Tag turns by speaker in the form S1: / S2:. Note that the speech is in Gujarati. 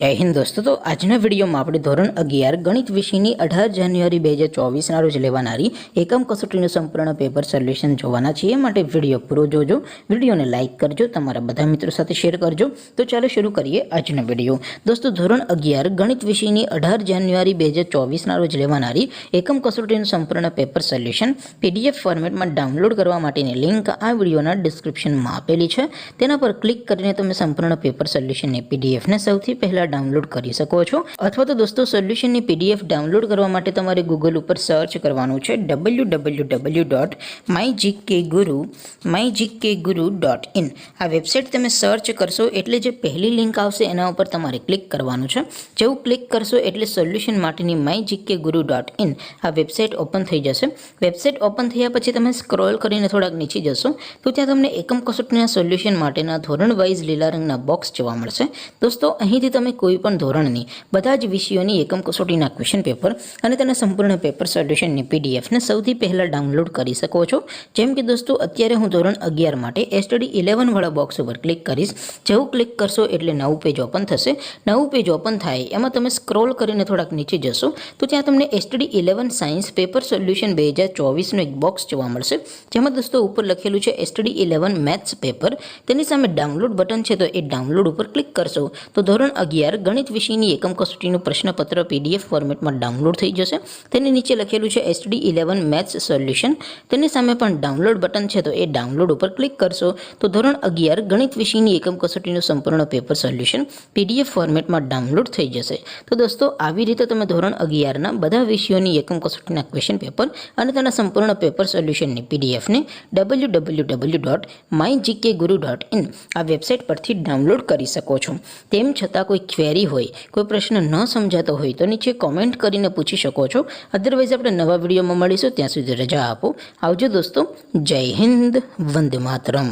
S1: જય હિન્દ દોસ્તો, તો આજના વિડીયોમાં આપણે ધોરણ 11 ગણિત વિષયની 18 જાન્યુઆરી 2024ના રોજ લેવાનારી એકમ કસોટીનું સંપૂર્ણ પેપર સોલ્યુશન જોવાના છીએ. માટે વિડીયો પૂરો જોજો, વિડીયોને લાઇક કરજો, તમારા બધા મિત્રો સાથે શેર કરજો. તો ચાલો શરૂ કરીએ આજનો વિડીયો. દોસ્તો, ધોરણ 11 ગણિત વિષયની 18 જાન્યુઆરી 2024ના રોજ લેવાનારી એકમ કસોટીનું સંપૂર્ણ પેપર સોલ્યુશન PDF ફોર્મેટમાં ડાઉનલોડ કરવા માટેની લિંક આ વિડીયોના ડિસ્ક્રિપ્શનમાં આપેલી છે. તેના પર ક્લિક કરીને તમે સંપૂર્ણ પેપર સોલ્યુશનની PDFને સૌથી પહેલાં ડાઉનલોડ કરી શકો છો. અથવા તો દોસ્તો, સોલ્યુશનની PDF ડાઉનલોડ કરવા માટે તમારે ગૂગલ ઉપર સર્ચ કરવાનું છે www.mygkguru.in. આ વેબસાઇટ તમે સર્ચ કરશો એટલે જે પહેલી લિંક આવશે એના ઉપર તમારે ક્લિક કરવાનું છે. જેવું ક્લિક કરશો એટલે સોલ્યુશન માટેની mygkguru.in આ વેબસાઇટ ઓપન થઈ જશે. વેબસાઇટ ઓપન થયા પછી તમે સ્ક્રોલ કરીને થોડાક નીચે જશો તો ત્યાં તમને એકમ કસોટીના સોલ્યુશન માટેના ધોરણ વાઇઝ લીલા રંગના બોક્સ જોવા મળશે. દોસ્તો, અહીંથી તમે કોઈ પણ ધોરણની બધા જ વિષયોની એકમ કસોટીના ક્વેશ્ચન પેપર અને તેના સંપૂર્ણ પેપર સોલ્યુશનની PDFને સૌથી પહેલાં ડાઉનલોડ કરી શકો છો. જેમ કે દોસ્તો, અત્યારે હું ધોરણ 11 માટે STD 11 વાળા બોક્સ ઉપર ક્લિક કરીશ. જેવું ક્લિક કરશો એટલે નવું પેજ ઓપન થશે. નવું પેજ ઓપન થાય એમાં તમે સ્ક્રોલ કરીને થોડાક નીચે જશો તો ત્યાં તમને STD 11 સાયન્સ પેપર સોલ્યુશન 2024નું એક બોક્સ જોવા મળશે. જેમાં દોસ્તો ઉપર લખેલું છે STD 11 મેથ્સ પેપર. તેની સામે ડાઉનલોડ બટન છે, તો એ ડાઉનલોડ ઉપર ક્લિક કરશો તો ધોરણ 11 ગણિત વિષયની એકમ કસોટીનું પ્રશ્નપત્ર PDF ફોર્મેટમાં ડાઉનલોડ થઈ જશે. તેની નીચે લખેલું છે STD 11 મેથ્સ સોલ્યુશન. તેની સામે પણ ડાઉનલોડ બટન છે, તો એ ડાઉનલોડ ઉપર ક્લિક કરશો તો ધોરણ 11 ગણિત વિષયની એકમ કસોટીનું સંપૂર્ણ પેપર સોલ્યુશન PDF ફોર્મેટમાં ડાઉનલોડ થઈ જશે. તો દોસ્તો, આવી રીતે તમે ધોરણ 11ના બધા વિષયોની એકમ કસોટીના ક્વેશ્ચન પેપર અને તેના સંપૂર્ણ પેપર સોલ્યુશનની PDFને www.mygkguru.in આ વેબસાઇટ પરથી ડાઉનલોડ કરી શકો છો. તેમ છતાં કોઈ ક્વેરી હોય, કોઈ પ્રશ્ન ન સમજાતો હોય તો નીચે કોમેન્ટ કરીને પૂછી શકો છો. અધરવાઇઝ આપણે નવા વિડીયોમાં મળીશું. ત્યાં સુધી રજા આપો. આવજો દોસ્તો. જય હિન્દ. વંદે માતરમ.